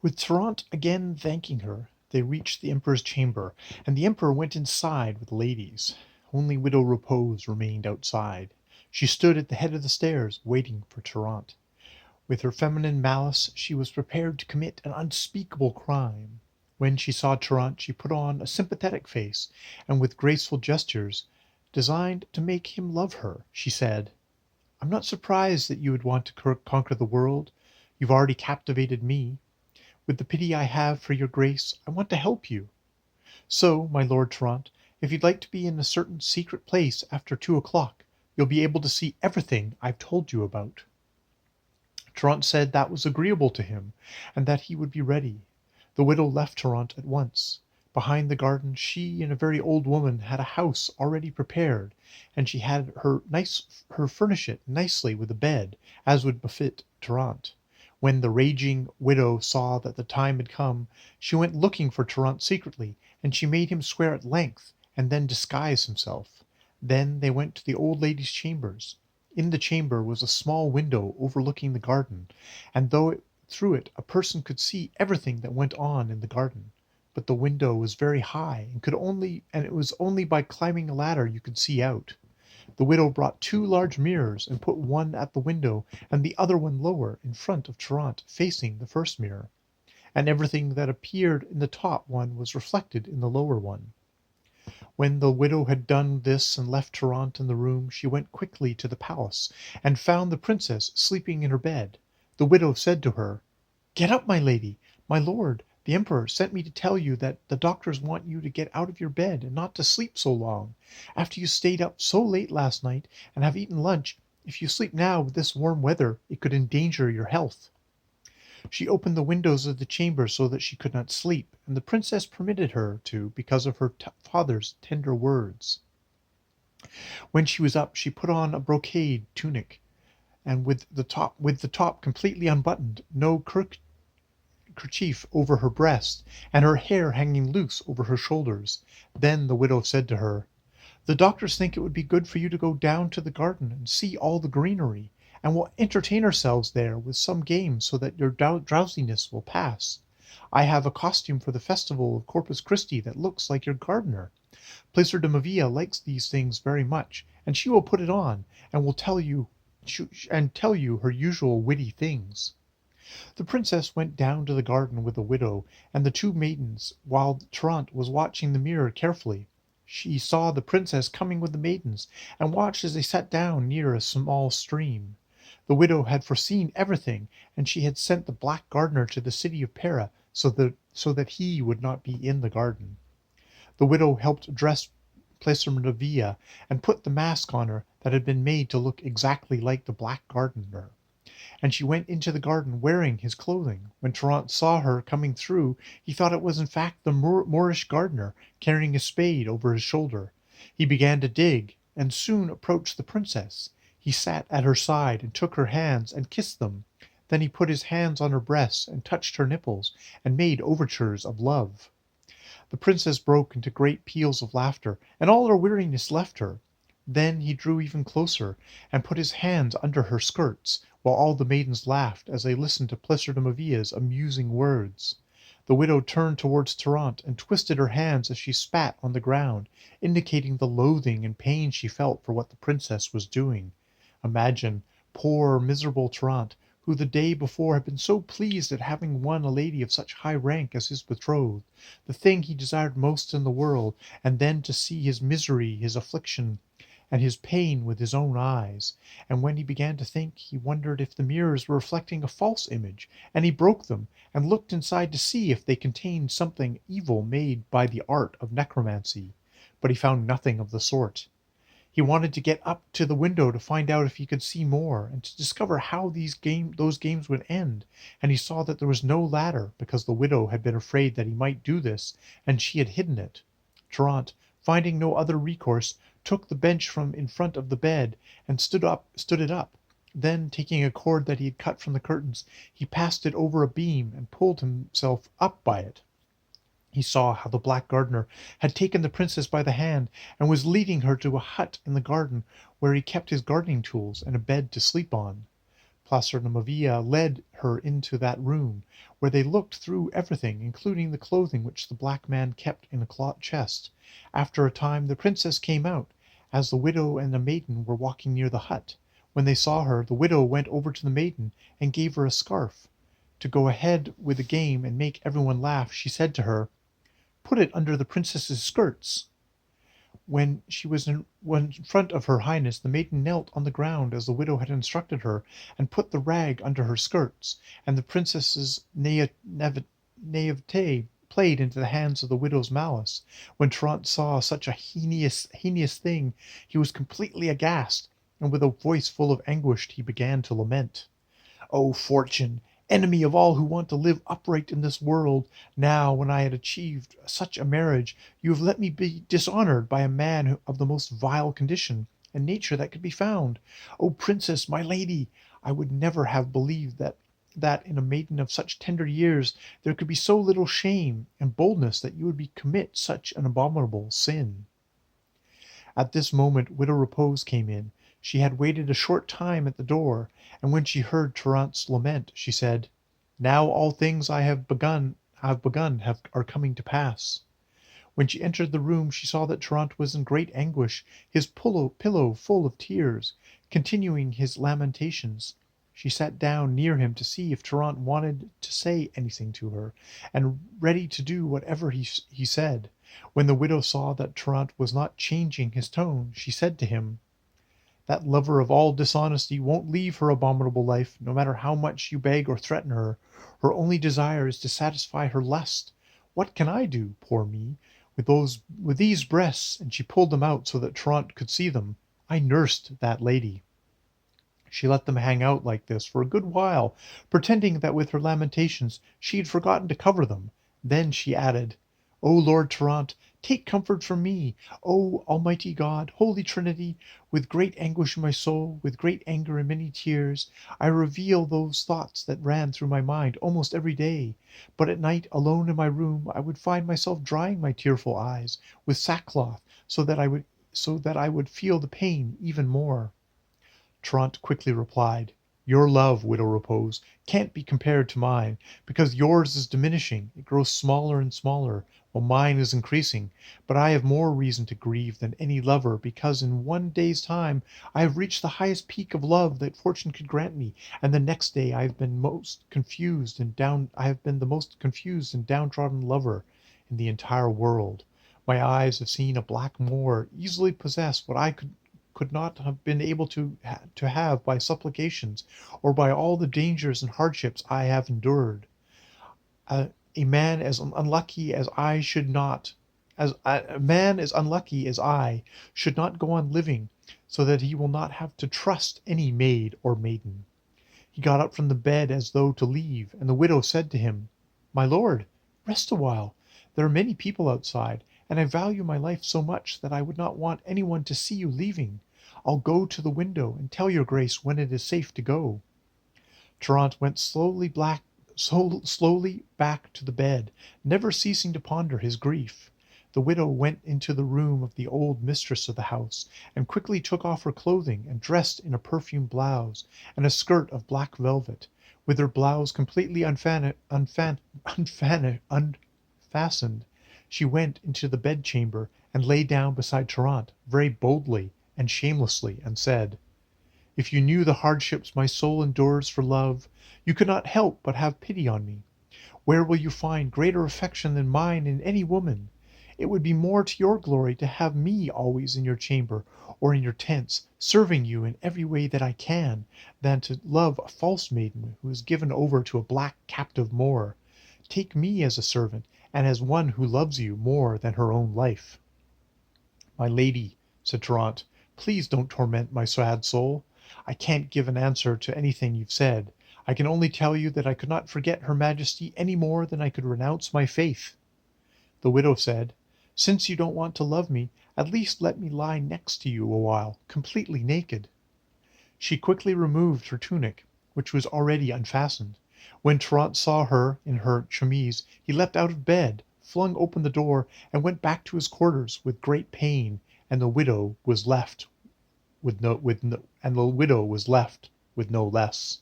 With Trnt again thanking her, they reached the Emperor's chamber, and the Emperor went inside with the ladies. Only Widow Repose remained outside. She stood at the head of the stairs, waiting for Trnt. With her feminine malice, she was prepared to commit an unspeakable crime. When she saw Trnt, she put on a sympathetic face, and with graceful gestures, designed to make him love her, she said, "I'm not surprised that you would want to conquer the world. You've already captivated me. With the pity I have for your grace, I want to help you. So, my Lord Trnt, if you'd like to be in a certain secret place after 2 o'clock, you'll be able to see everything I've told you about." Trnt said that was agreeable to him, and that he would be ready. The widow left Trnt at once. Behind the garden she and a very old woman had a house already prepared, and she had her furnish it nicely with a bed, as would befit Trnt. When the raging widow saw that the time had come, she went looking for Trnt secretly, and she made him swear at length, and then disguise himself. Then they went to the old lady's chambers. In the chamber was a small window overlooking the garden, and through it a person could see everything that went on in the garden. But the window was very high, and it was only by climbing a ladder you could see out. The widow brought 2 large mirrors, and put one at the window and the other one lower, in front of Trnt, facing the first mirror, and everything that appeared in the top one was reflected in the lower one. When the widow had done this and left Trnt in the room, she went quickly to the palace, and found the princess sleeping in her bed. The widow said to her, "Get up, my lady. My lord, the Emperor, sent me to tell you that the doctors want you to get out of your bed and not to sleep so long. After you stayed up so late last night and have eaten lunch, if you sleep now with this warm weather, it could endanger your health." She opened the windows of the chamber so that she could not sleep, and the princess permitted her to because of her father's tender words. When she was up, she put on a brocade tunic, and with the top completely unbuttoned, no kerchief over her breast, and her hair hanging loose over her shoulders. Then the widow said to her, "The doctors think it would be good for you to go down to the garden and see all the greenery, and we'll entertain ourselves there with some games so that your drowsiness will pass. I have a costume for the festival of Corpus Christi that looks like your gardener. Placer de Mavia likes these things very much, and she will put it on, and will tell you her usual witty things." The princess went down to the garden with the widow and the 2 maidens, while Trnt was watching the mirror carefully. She saw the princess coming with the maidens, and watched as they sat down near a small stream. The widow had foreseen everything, and she had sent the black gardener to the city of Pera so that he would not be in the garden. The widow helped dress Placer Villa, and put the mask on her that had been made to look exactly like the black gardener, and she went into the garden wearing his clothing. When Trnt saw her coming through, he thought it was in fact the Moorish gardener, carrying a spade over his shoulder. He began to dig, and soon approached the princess. He sat at her side and took her hands and kissed them. Then he put his hands on her breasts and touched her nipples, and made overtures of love. The princess broke into great peals of laughter, and all her weariness left her. Then he drew even closer, and put his hands under her skirts, while all the maidens laughed as they listened to Placer de Mavilla's amusing words. The widow turned towards Trnt and twisted her hands as she spat on the ground, indicating the loathing and pain she felt for what the princess was doing. Imagine poor miserable Trnt, who the day before had been so pleased at having won a lady of such high rank as his betrothed, the thing he desired most in the world, and then to see his misery, his affliction, and his pain with his own eyes. And when he began to think, he wondered if the mirrors were reflecting a false image, and he broke them, and looked inside to see if they contained something evil made by the art of necromancy. But he found nothing of the sort. He wanted to get up to the window to find out if he could see more, and to discover how those games would end, and he saw that there was no ladder, because the widow had been afraid that he might do this, and she had hidden it. Trnt, finding no other recourse, took the bench from in front of the bed, and stood it up. Then, taking a cord that he had cut from the curtains, he passed it over a beam, and pulled himself up by it. He saw how the black gardener had taken the princess by the hand, and was leading her to a hut in the garden, where he kept his gardening tools and a bed to sleep on. Placernamovia led her into that room, where they looked through everything, including the clothing which the black man kept in a cloth chest. After a time the princess came out, as the widow and the maiden were walking near the hut. When they saw her, the widow went over to the maiden and gave her a scarf. To go ahead with the game and make everyone laugh, she said to her, "Put it under the princess's skirts." When she was in front of her highness, the maiden knelt on the ground as the widow had instructed her, and put the rag under her skirts, and the princess's naivete played into the hands of the widow's malice. When Trant saw such a heinous thing, he was completely aghast, and with a voice full of anguish he began to lament. O Fortune, enemy of all who want to live upright in this world, now, when I had achieved such a marriage, you have let me be dishonored by a man of the most vile condition and nature that could be found. O princess, my lady, I would never have believed that in a maiden of such tender years there could be so little shame and boldness that you would commit such an abominable sin. At this moment Widow Repose came in. She had waited a short time at the door, and when she heard Tarrant's lament, she said, "Now all things I have begun are coming to pass." When she entered the room, she saw that Tarrant was in great anguish, his pillow full of tears, continuing his lamentations. She sat down near him to see if Tarrant wanted to say anything to her, and ready to do whatever he said. When the widow saw that Tarrant was not changing his tone, she said to him, "That lover of all dishonesty won't leave her abominable life, no matter how much you beg or threaten her. Her only desire is to satisfy her lust. What can I do, poor me, with these breasts?" And she pulled them out so that Tarrant could see them. "I nursed that lady." She let them hang out like this for a good while, pretending that with her lamentations she had forgotten to cover them. Then she added, "O Lord Tarrant, take comfort from me. O Almighty God, Holy Trinity, with great anguish in my soul, with great anger and many tears, I reveal those thoughts that ran through my mind almost every day. But at night, alone in my room, I would find myself drying my tearful eyes with sackcloth, so that I would feel the pain even more." Trant quickly replied, "Your love, Widow Repose, can't be compared to mine, because yours is diminishing, it grows smaller and smaller, while mine is increasing. But I have more reason to grieve than any lover, because in one day's time I have reached the highest peak of love that fortune could grant me, and the next day I have been the most confused and downtrodden lover in the entire world. My eyes have seen a black moor easily possess what I could not have been able to have by supplications, or by all the dangers and hardships I have endured. A man as unlucky as I should not a man as unlucky as I should not go on living, so that he will not have to trust any maid or maiden." He got up from the bed as though to leave, and the widow said to him, "My lord, rest a while. There are many people outside, and I value my life so much that I would not want anyone to see you leaving. I'll go to the window and tell your grace when it is safe to go." Tarrant went slowly back to the bed, never ceasing to ponder his grief. The widow went into the room of the old mistress of the house, and quickly took off her clothing, and dressed in a perfumed blouse and a skirt of black velvet. With her blouse completely unfastened, she went into the bedchamber and lay down beside Tarrant very boldly and shamelessly, and said, "If you knew the hardships my soul endures for love, you could not help but have pity on me. Where will you find greater affection than mine in any woman? It would be more to your glory to have me always in your chamber or in your tents, serving you in every way that I can, than to love a false maiden who is given over to a black captive Moor. Take me as a servant, and as one who loves you more than her own life." "My lady," said Tarrant, "please don't torment my sad soul. I can't give an answer to anything you've said. I can only tell you that I could not forget her majesty any more than I could renounce my faith." The widow said, "Since you don't want to love me, at least let me lie next to you a while, completely naked." She quickly removed her tunic, which was already unfastened. When Tarrant saw her in her chemise, he leapt out of bed, flung open the door, and went back to his quarters with great pain, and the widow was left with no less.